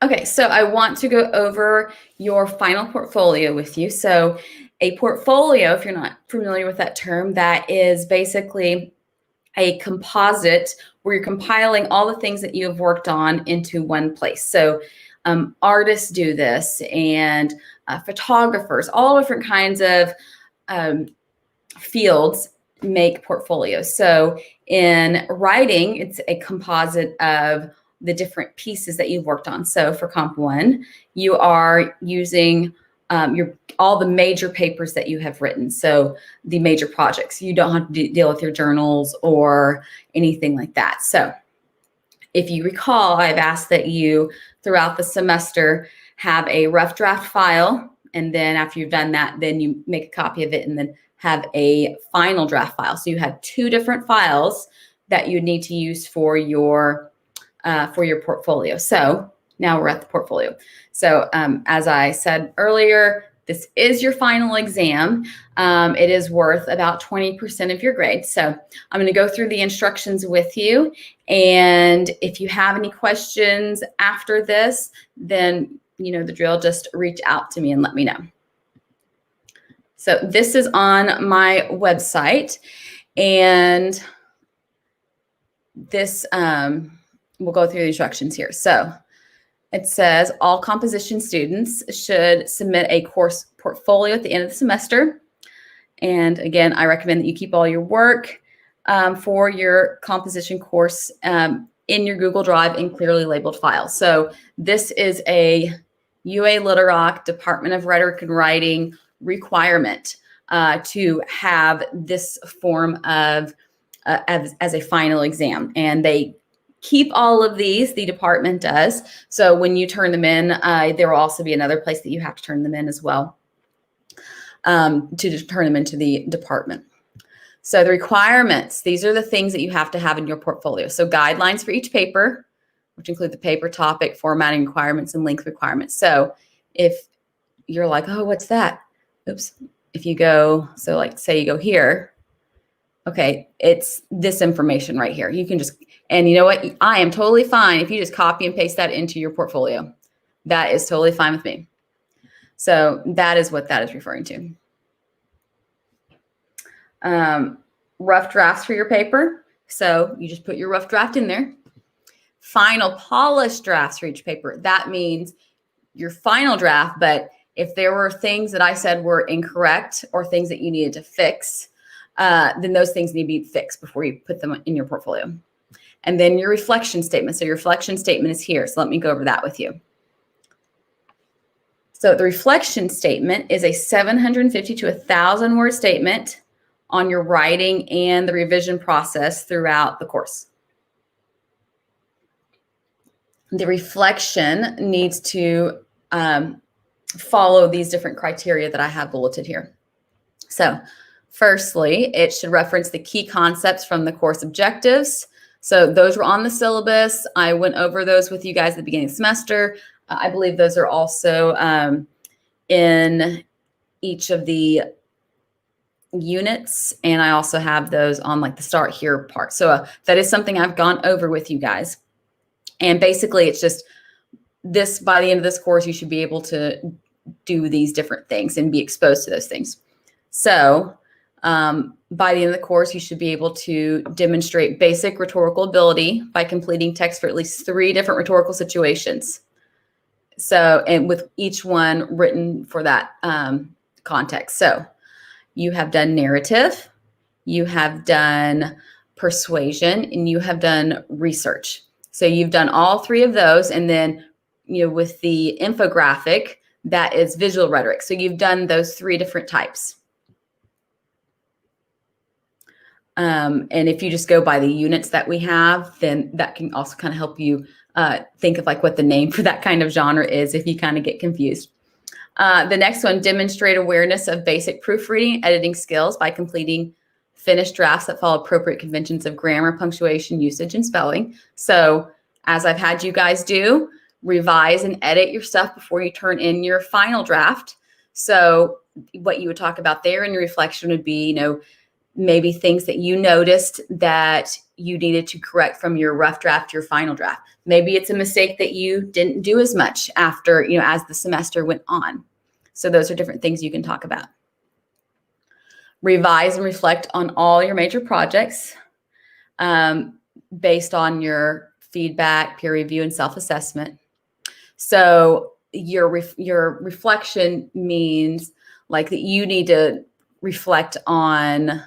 Okay, so I want to go over your final portfolio with you. So a portfolio, if you're not familiar with that term, that is basically a composite where you're compiling all the things that you have worked on into one place. So artists do this, and photographers, all different kinds of fields make portfolios. So in writing, it's a composite of the different pieces that you've worked on. So for Comp 1, you are using all the major papers that you have written. So the major projects. You don't have to deal with your journals or anything like that. So if you recall, I've asked that you, throughout the semester, have a rough draft file. And then after you've done that, then you make a copy of it and then have a final draft file. So you have two different files that you need to use for your portfolio. So now we're at the portfolio. So as I said earlier, this is your final exam. It is worth about 20% of your grade. So I'm going to go through the instructions with you. And if you have any questions after this, then you know the drill, just reach out to me and let me know. So this is on my website, and this, we'll go through the instructions here. So it says all composition students should submit a course portfolio at the end of the semester. And again, I recommend that you keep all your work for your composition course in your Google Drive in clearly labeled files. So this is a UA Literock Department of Rhetoric and Writing requirement to have this form of as a final exam. And they keep all of these, the department does. So when you turn them in, there will also be another place that you have to turn them in as well to turn them into the department. So the requirements, these are the things that you have to have in your portfolio. So guidelines for each paper, which include the paper topic, formatting requirements, and length requirements. So if you're like, oh, what's that? Oops. If you go, so like say you go here, okay, it's this information right here. You can just, and you know what? I am totally fine if you just copy and paste that into your portfolio. That is totally fine with me. So that is what that is referring to. Rough drafts for your paper. So you just put your rough draft in there. Final polished drafts for each paper. That means your final draft, but if there were things that I said were incorrect or things that you needed to fix, then those things need to be fixed before you put them in your portfolio. And then your reflection statement. So your reflection statement is here. So let me go over that with you. So the reflection statement is a 750 to 1,000 word statement on your writing and the revision process throughout the course. The reflection needs to follow these different criteria that I have bulleted here. So firstly, it should reference the key concepts from the course objectives. So those were on the syllabus. I went over those with you guys at the beginning of the semester. I believe those are also in each of the units. And I also have those on like the start here part. So that is something I've gone over with you guys. And basically it's just this, by the end of this course, you should be able to do these different things and be exposed to those things. So by the end of the course, you should be able to demonstrate basic rhetorical ability by completing text for at least 3 different rhetorical situations. So, and with each one written for that context. So you have done narrative, you have done persuasion, and you have done research. So you've done all 3 of those. And then, you know, with the infographic, that is visual rhetoric. So you've done those 3 different types. And if you just go by the units that we have, then that can also kind of help you think of like what the name for that kind of genre is if you kind of get confused. The next one, demonstrate awareness of basic proofreading, editing skills by completing finished drafts that follow appropriate conventions of grammar, punctuation, usage, and spelling. So as I've had you guys do, revise and edit your stuff before you turn in your final draft. So what you would talk about there in your reflection would be, you know, maybe things that you noticed that you needed to correct from your rough draft to your final draft. Maybe it's a mistake that you didn't do as much after, as the semester went on. So those are different things you can talk about. Revise and reflect on all your major projects based on your feedback, peer review, and self-assessment. So your reflection means like that you need to reflect on,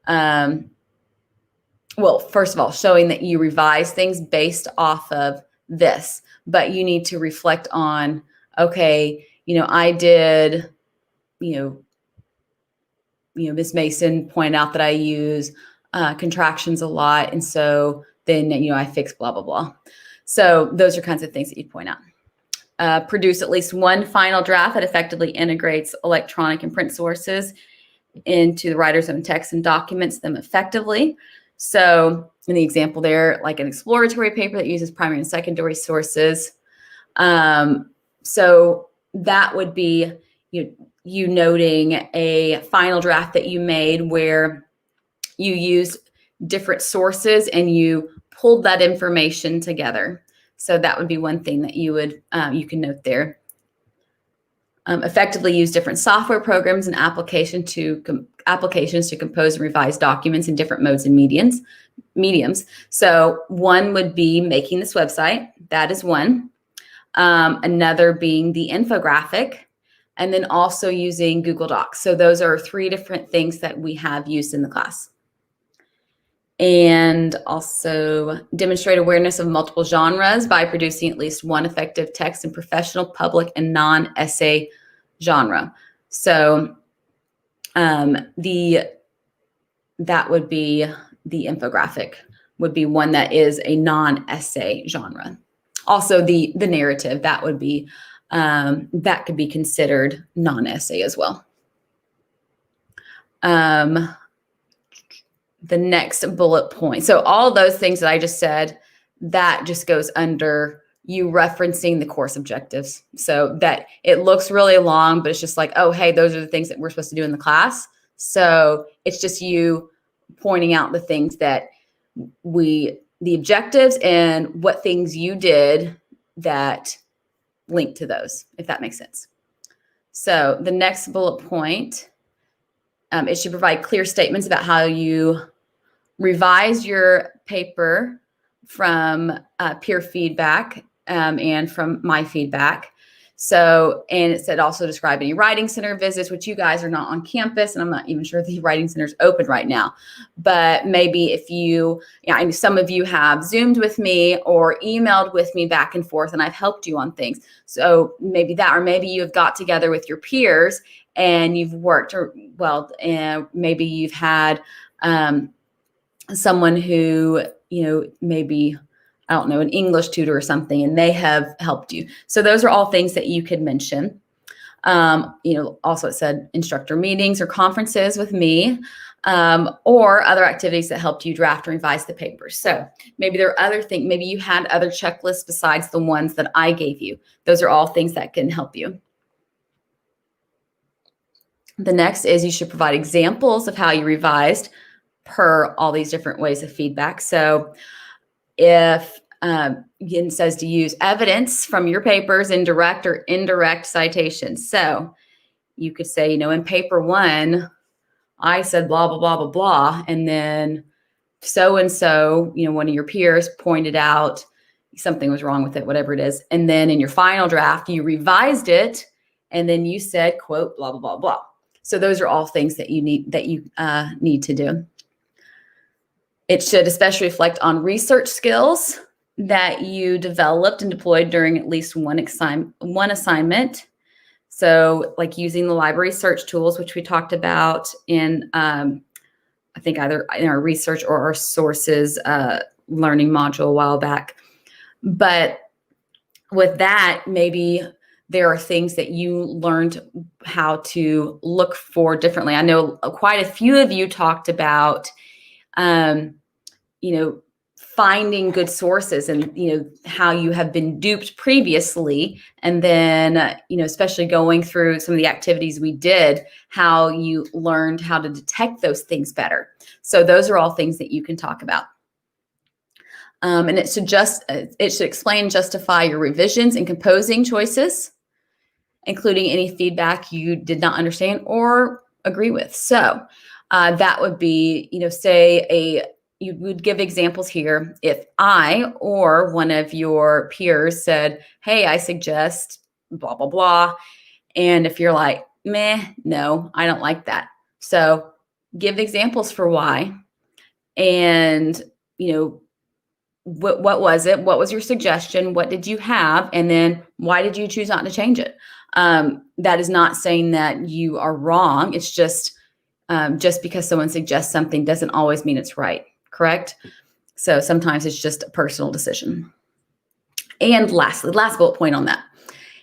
well, first of all, showing that you revise things based off of this, but you need to reflect on, okay, I did, Ms. Mason pointed out that I use contractions a lot. And so then, I fix blah, blah, blah. So those are kinds of things that you point out. Produce at least one final draft that effectively integrates electronic and print sources into the writer's own text and documents them effectively. So in the example there, like an exploratory paper that uses primary and secondary sources. So that would be you noting a final draft that you made where you used different sources and you pulled that information together. So that would be one thing that you can note there. Effectively use different software programs and applications to compose and revise documents in different modes and mediums. So one would be making this website. That is one. Another being the infographic, and then also using Google Docs. So those are 3 different things that we have used in the class. And also demonstrate awareness of multiple genres by producing at least one effective text in professional, public, and non-essay genre. So that would be the infographic would be one that is a non-essay genre. Also the narrative, that would be that could be considered non-essay as well. The next bullet point. So all those things that I just said, that just goes under you referencing the course objectives. So that it looks really long, but it's just like, oh, hey, those are the things that we're supposed to do in the class. So it's just you pointing out the things that the objectives and what things you did that link to those, if that makes sense. So the next bullet point, it should provide clear statements about how you revise your paper from peer feedback and from my feedback. So, and it said also describe any writing center visits, which you guys are not on campus, and I'm not even sure the writing center is open right now. But maybe if I know some of you have Zoomed with me or emailed with me back and forth, and I've helped you on things. So maybe that, or maybe you have got together with your peers and you've worked, or well, and maybe you've had someone who, maybe, I don't know, an English tutor or something, and they have helped you. So those are all things that you could mention. Also it said instructor meetings or conferences with me, or other activities that helped you draft and revise the paper. So maybe there are other things, maybe you had other checklists besides the ones that I gave you. Those are all things that can help you. The next is you should provide examples of how you revised per all these different ways of feedback. So if it says to use evidence from your papers in direct or indirect citations. So you could say, in paper 1, I said blah, blah, blah, blah, blah. And then so-and-so, one of your peers pointed out something was wrong with it, whatever it is. And then in your final draft, you revised it. And then you said, quote, blah, blah, blah, blah. So those are all things that you need to do. It should especially reflect on research skills that you developed and deployed during at least one assignment. So like using the library search tools, which we talked about in, I think either in our research or our sources learning module a while back. But with that, maybe there are things that you learned how to look for differently. I know quite a few of you talked about, finding good sources and, how you have been duped previously. And then, especially going through some of the activities we did, how you learned how to detect those things better. So those are all things that you can talk about. And it should explain and justify your revisions and composing choices, including any feedback you did not understand or agree with. So that would be, you would give examples here. If I or one of your peers said, hey, I suggest blah, blah, blah. And if you're like, meh, no, I don't like that. So give examples for why. And, what was it? What was your suggestion? What did you have? And then why did you choose not to change it? That is not saying that you are wrong. It's just because someone suggests something doesn't always mean it's right. Correct? So sometimes it's just a personal decision. And lastly, last bullet point on that.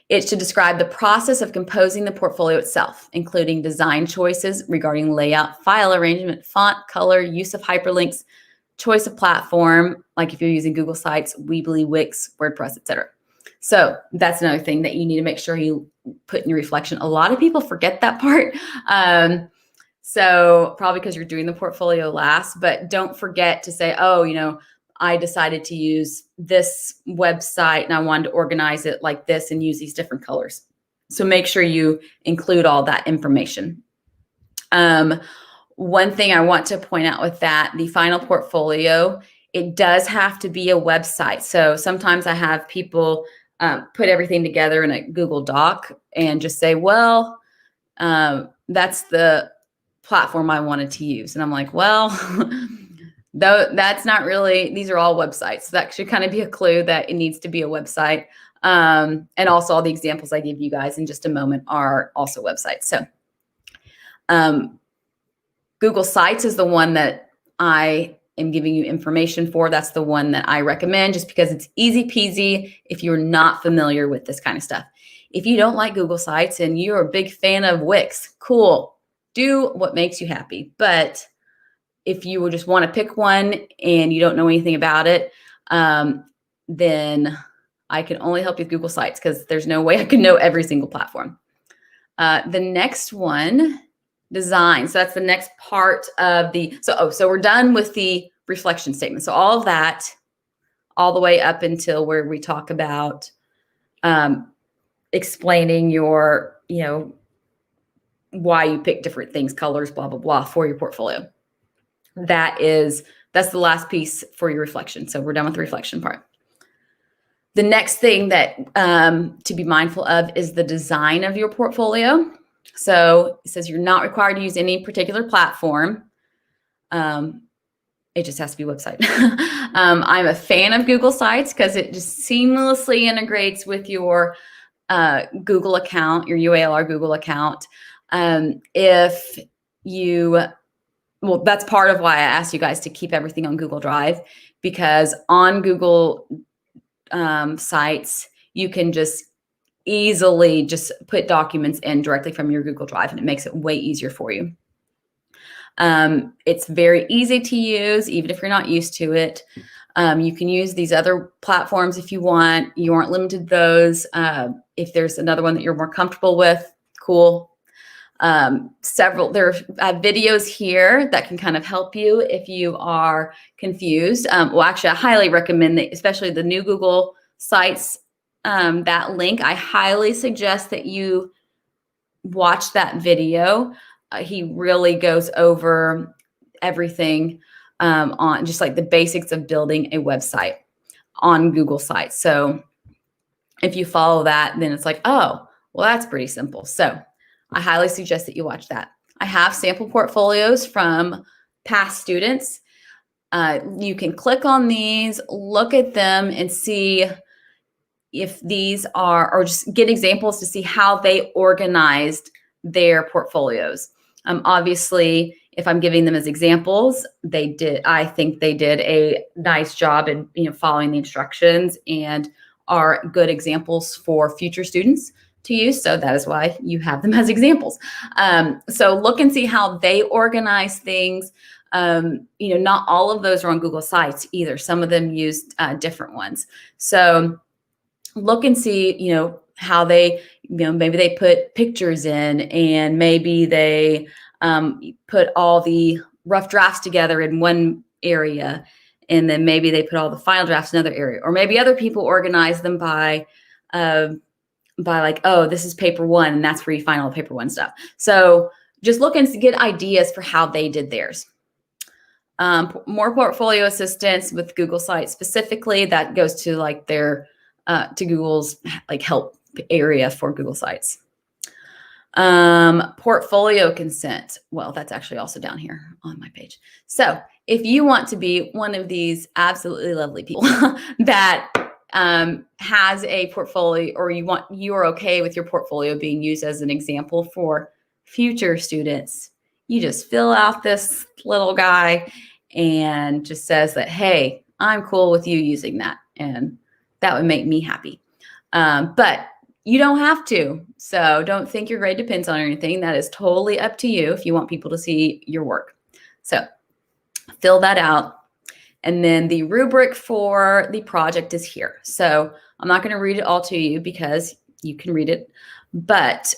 It should describe the process of composing the portfolio itself, including design choices regarding layout, file arrangement, font, color, use of hyperlinks, choice of platform, like if you're using Google Sites, Weebly, Wix, WordPress, etc. So that's another thing that you need to make sure you put in your reflection. A lot of people forget that part. So probably because you're doing the portfolio last, but don't forget to say, oh, I decided to use this website and I wanted to organize it like this and use these different colors. So make sure you include all that information. One thing I want to point out with that, the final portfolio, it does have to be a website. So sometimes I have people put everything together in a Google Doc and just say, well, that's the platform I wanted to use. And I'm like, well, that's not really, these are all websites. So that should kind of be a clue that it needs to be a website. And also all the examples I give you guys in just a moment are also websites. So Google Sites is the one that I am giving you information for. That's the one that I recommend just because it's easy peasy if you're not familiar with this kind of stuff. If you don't like Google Sites and you're a big fan of Wix, cool. Do what makes you happy. But if you would just want to pick one and you don't know anything about it, then I can only help you with Google Sites because there's no way I can know every single platform. The next one, design. So that's the next part of the, so we're done with the reflection statement. So all of that, all the way up until where we talk about explaining your, why you pick different things, colors, blah, blah, blah, for your portfolio. That's the last piece for your reflection. So we're done with the reflection part. The next thing that to be mindful of is the design of your portfolio. So it says you're not required to use any particular platform. It just has to be a website. I'm a fan of Google Sites because it just seamlessly integrates with your Google account, your UALR Google account. That's part of why I asked you guys to keep everything on Google Drive, because on Google Sites, you can just easily just put documents in directly from your Google Drive, and it makes it way easier for you. It's very easy to use, even if you're not used to it. You can use these other platforms if you want. You aren't limited to those. If there's another one that you're more comfortable with, cool. There are videos here that can kind of help you if you are confused. Actually, I highly recommend that, especially the new Google Sites, that link. I highly suggest that you watch that video. He really goes over everything on just like the basics of building a website on Google Sites. So if you follow that, then it's like, oh, well, that's pretty simple. So I highly suggest that you watch that. I have sample portfolios from past students. You can click on these, look at them, and see if these are, or just get examples to see how they organized their portfolios. Obviously, if I'm giving them as examples, I think they did a nice job in following the instructions and are good examples for future students to use. So that is why you have them as examples. So look and see how they organize things. Not all of those are on Google Sites either. Some of them use different ones. So look and see, how they, maybe they put pictures in, and maybe they put all the rough drafts together in one area, and then maybe they put all the final drafts in another area, or maybe other people organize them by like, oh, this is paper one, and that's where you find all the paper one stuff. So just look and get ideas for how they did theirs. More portfolio assistance with Google Sites specifically, that goes to like their to Google's like help area for Google Sites. Portfolio consent. Well, that's actually also down here on my page. So if you want to be one of these absolutely lovely people that has a portfolio, or you're okay with your portfolio being used as an example for future students, you just fill out this little guy and just says that, hey, I'm cool with you using that. And that would make me happy. But you don't have to. So don't think your grade depends on anything. That is totally up to you if you want people to see your work. So fill that out. And then the rubric for the project is here. So I'm not going to read it all to you because you can read it. But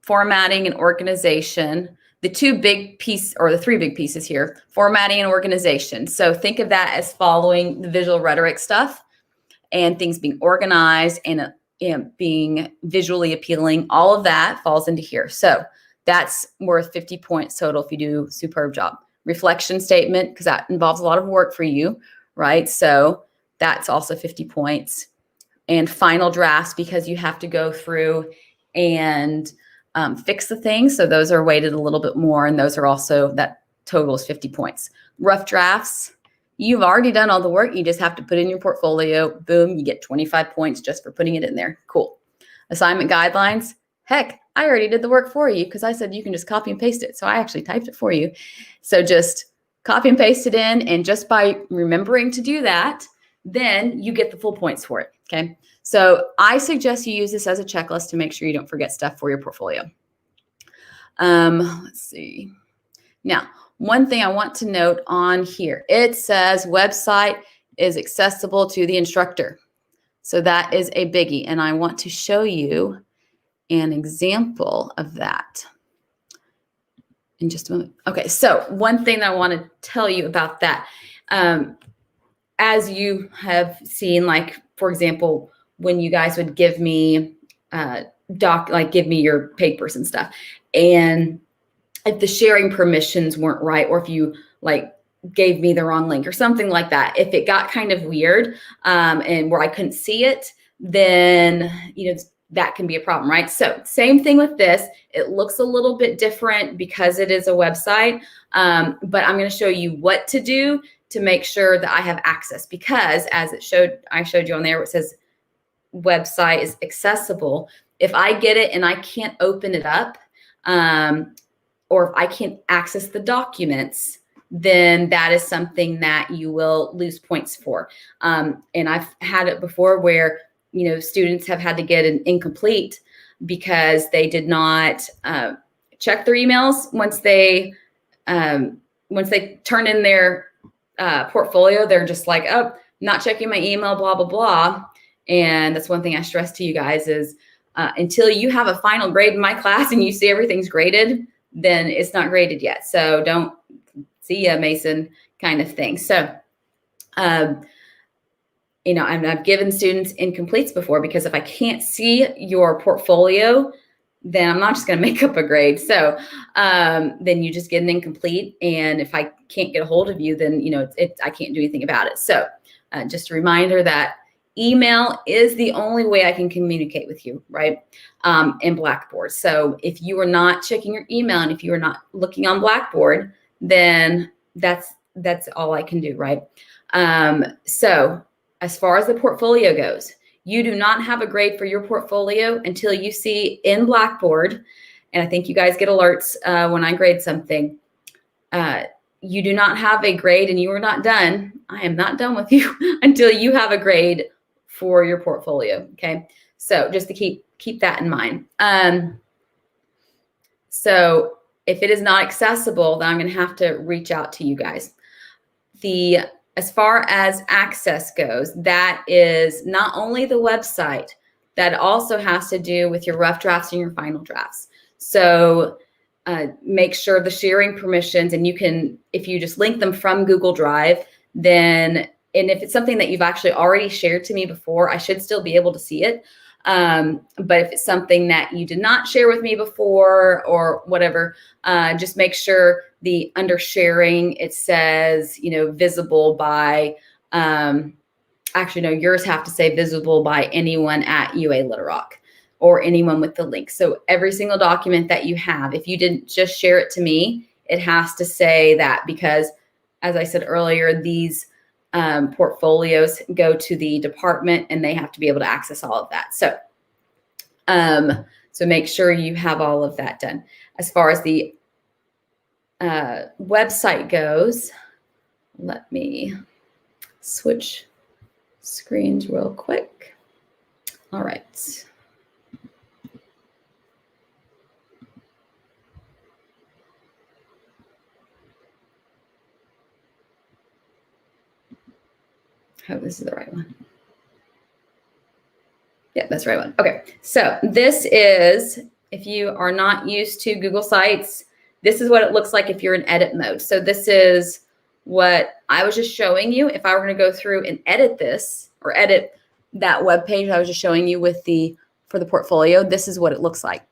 formatting and organization, the three big pieces here, formatting and organization. So think of that as following the visual rhetoric stuff and things being organized and being visually appealing. All of that falls into here. So that's worth 50 points total if you do a superb job. Reflection statement, because that involves a lot of work for you, right? So that's also 50 points. And final drafts, because you have to go through and fix the things. So those are weighted a little bit more, and those are also, that total is 50 points. Rough drafts, you've already done all the work. You just have to put in your portfolio. Boom, you get 25 points just for putting it in there. Cool. Assignment guidelines, heck, I already did the work for you because I said you can just copy and paste it. So I actually typed it for you. So just copy and paste it in, and just by remembering to do that, then you get the full points for it, okay? So I suggest you use this as a checklist to make sure you don't forget stuff for your portfolio. Let's see. Now, one thing I want to note on here, it says website is accessible to the instructor. So that is a biggie, and I want to show you an example of that in just a moment. Okay, so one thing that I want to tell you about that, as you have seen, like, for example, when you guys would give me give me your papers and stuff, and if the sharing permissions weren't right, or if you like gave me the wrong link or something like that, if it got kind of weird and where I couldn't see it, then that can be a problem, right? So same thing with this. It looks a little bit different because it is a website, but I'm going to show you what to do to make sure that I have access, because as I showed you on there, it says website is accessible. If I get it and I can't open it up, or if I can't access the documents, then that is something that you will lose points for. And I've had it before where students have had to get an incomplete because they did not check their emails once they turn in their portfolio. They're just like, oh, not checking my email, blah, blah, blah. And that's one thing I stress to you guys is until you have a final grade in my class and you see everything's graded, then it's not graded yet. So don't see ya, Mason, kind of thing. So, I've given students incompletes before, because if I can't see your portfolio, then I'm not just going to make up a grade. So then you just get an incomplete. And if I can't get a hold of you, then, I can't do anything about it. So just a reminder that email is the only way I can communicate with you, right? In Blackboard. So if you are not checking your email and if you are not looking on Blackboard, then that's all I can do, right? So as far as the portfolio goes, you do not have a grade for your portfolio until you see in Blackboard, and I think you guys get alerts when I grade something. You do not have a grade and you are not done. I am not done with you until you have a grade for your portfolio, okay? So just to keep that in mind. So If it is not accessible, then I'm going to have to reach out to you guys. As far as access goes, that is not only the website, that also has to do with your rough drafts and your final drafts. So make sure the sharing permissions, and you can, if you just link them from Google Drive, then, and if it's something that you've actually already shared to me before, I should still be able to see it. But if it's something that you did not share with me before or whatever, just make sure under sharing, it says, visible by, actually, no, yours have to say visible by anyone at UALR or anyone with the link. So every single document that you have, if you didn't just share it to me, it has to say that, because as I said earlier, these portfolios go to the department and they have to be able to access all of that. So, so make sure you have all of that done. As far as the website goes, let me switch screens real quick. All right. I hope this is the right one. Yeah, that's the right one. Okay, so this is, if you are not used to Google Sites, this is what it looks like if you're in edit mode. So this is what I was just showing you. If I were going to go through and edit this, or edit that web page I was just showing you for the portfolio, this is what it looks like.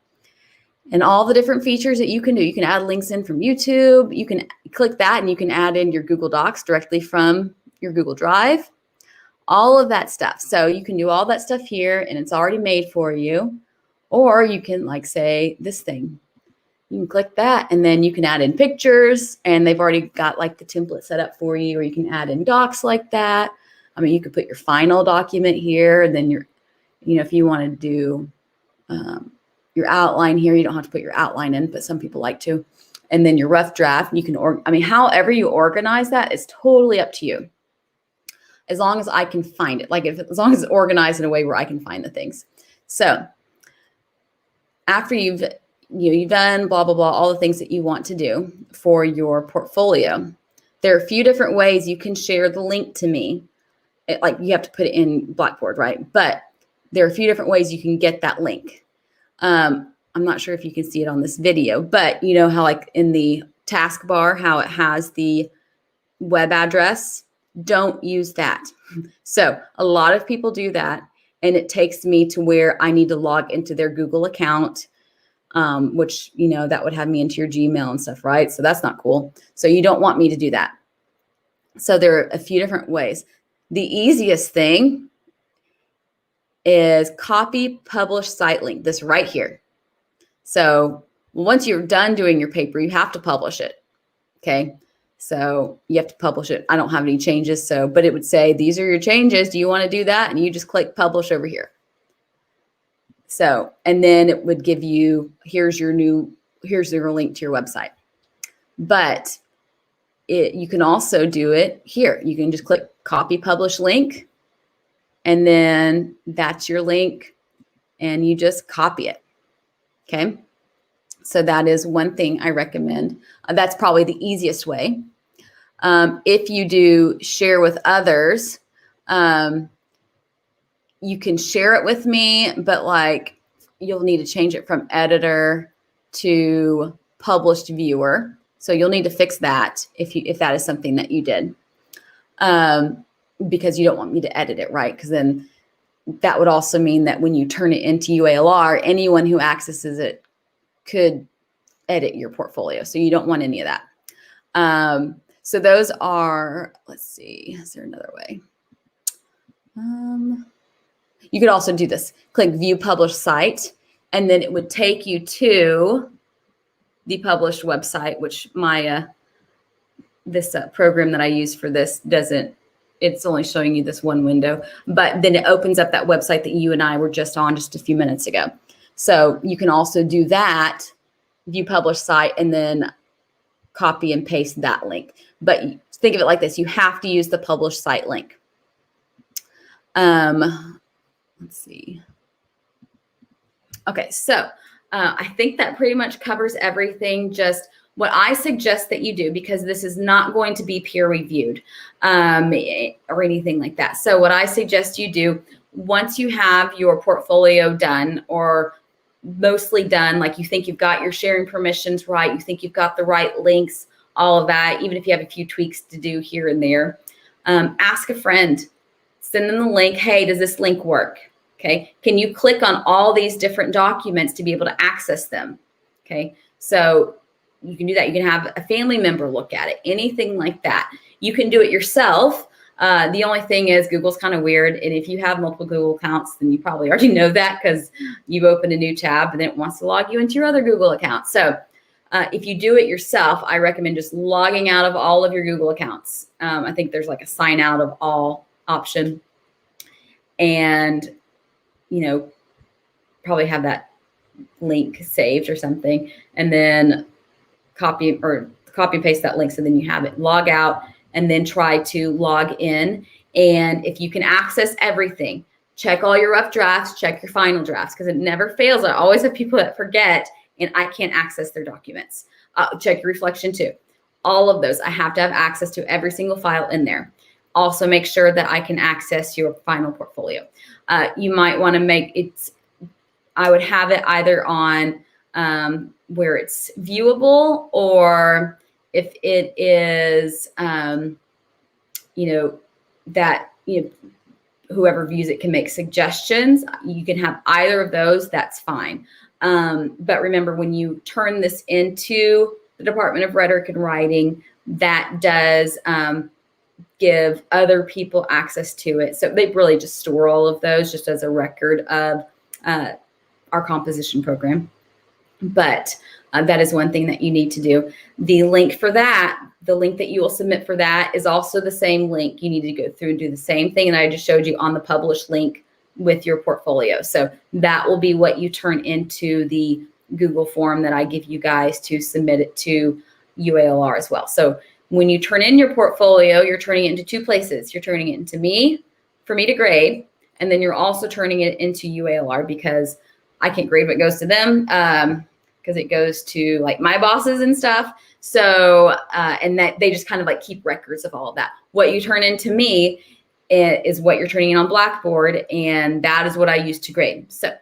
And all the different features that you can do. You can add links in from YouTube. You can click that and you can add in your Google Docs directly from your Google Drive. All of that stuff. So you can do all that stuff here and it's already made for you. Or you can, like, say this thing. You can click that and then you can add in pictures, and they've already got like the template set up for you, or you can add in docs like that. I mean, you could put your final document here, and then if you want to do your outline here, you don't have to put your outline in, but some people like to. And then your rough draft, you can, however you organize that is totally up to you. As long as I can find it, as long as it's organized in a way where I can find the things. So after you've done blah, blah, blah, all the things that you want to do for your portfolio, there are a few different ways you can share the link to me. You have to put it in Blackboard, right? But there are a few different ways you can get that link. I'm not sure if you can see it on this video, but you know how in the taskbar, how it has the web address? Don't use that. So a lot of people do that, and it takes me to where I need to log into their Google account, which, that would have me into your Gmail and stuff, right? So that's not cool. So you don't want me to do that. So there are a few different ways. The easiest thing is copy, publish, site link, this right here. So once you're done doing your paper, you have to publish it. Okay. So you have to publish it. I don't have any changes. But it would say, these are your changes. Do you want to do that? And you just click publish over here. So, and then it would give you, here's your link to your website. But you can also do it here. You can just click copy, publish link. And then that's your link. And you just copy it. Okay. So that is one thing I recommend. That's probably the easiest way. If you do share with others, you can share it with me, but you'll need to change it from editor to published viewer. So you'll need to fix that if that is something that you did, because you don't want me to edit it, right? Because then that would also mean that when you turn it into UALR, anyone who accesses it could edit your portfolio. So you don't want any of that. So those are, let's see, is there another way? You could also do this. Click view published site, and then it would take you to the published website, which this program that I use for this doesn't, it's only showing you this one window, but then it opens up that website that you and I were just on just a few minutes ago. So you can also do that, view published site, and then copy and paste that link. But think of it like this. You have to use the published site link. Let's see. Okay, so I think that pretty much covers everything. Just what I suggest that you do, because this is not going to be peer reviewed or anything like that. So what I suggest you do, once you have your portfolio done or mostly done, like you think you've got your sharing permissions right, you think you've got the right links, all of that, even if you have a few tweaks to do here and there, ask a friend, send them the link. Hey, does this link work? Okay. Can you click on all these different documents to be able to access them? Okay. So you can do that. You can have a family member look at it, anything like that. You can do it yourself. The only thing is Google's kind of weird. And if you have multiple Google accounts, then you probably already know that because you've opened a new tab and then it wants to log you into your other Google account. So if you do it yourself, I recommend just logging out of all of your Google accounts. I think there's like a sign out of all option. And probably have that link saved or something, and then copy and paste that link so then you have it. Log out and then try to log in. And if you can access everything, check all your rough drafts, check your final drafts, because it never fails. I always have people that forget and I can't access their documents. Check your reflection too. All of those, I have to have access to every single file in there. Also make sure that I can access your final portfolio. You might want to make it, I would have it either on where it's viewable, or if it is, whoever views it can make suggestions. You can have either of those, that's fine. But remember, when you turn this into the Department of Rhetoric and Writing, that does give other people access to it. So they really just store all of those just as a record of our composition program. But that is one thing that you need to do. The link for that, the link that you will submit for that is also the same link. You need to go through and do the same thing. And I just showed you on the published link with your portfolio. So that will be what you turn into the Google form that I give you guys to submit it to UALR as well. So when you turn in your portfolio, you're turning it into two places. You're turning it into me, for me to grade, and then you're also turning it into UALR, because I can't grade what goes to them, because it goes to like my bosses and stuff. So, and that they just kind of like keep records of all of that. What you turn into me is what you're turning in on Blackboard, and that is what I use to grade. So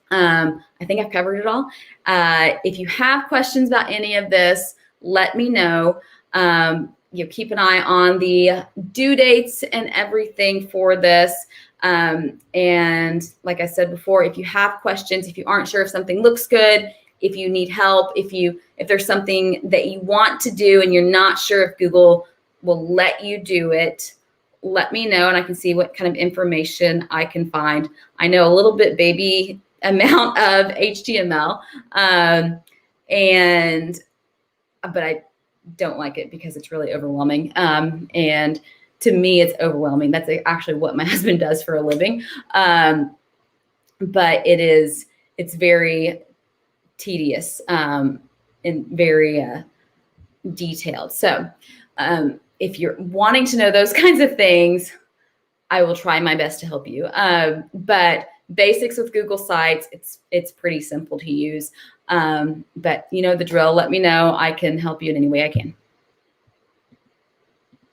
I think I've covered it all. If you have questions about any of this, let me know. Keep an eye on the due dates and everything for this. And like I said before, if you have questions, if you aren't sure if something looks good, if you need help, if there's something that you want to do and you're not sure if Google will let you do it, let me know and I can see what kind of information I can find. I know a little bit baby amount of HTML, but I don't like it because it's really overwhelming. And to me, it's overwhelming. That's actually what my husband does for a living. But it's very tedious and very detailed. So if you're wanting to know those kinds of things, I will try my best to help you. But basics with Google Sites, it's pretty simple to use. But you know the drill. Let me know. I can help you in any way I can.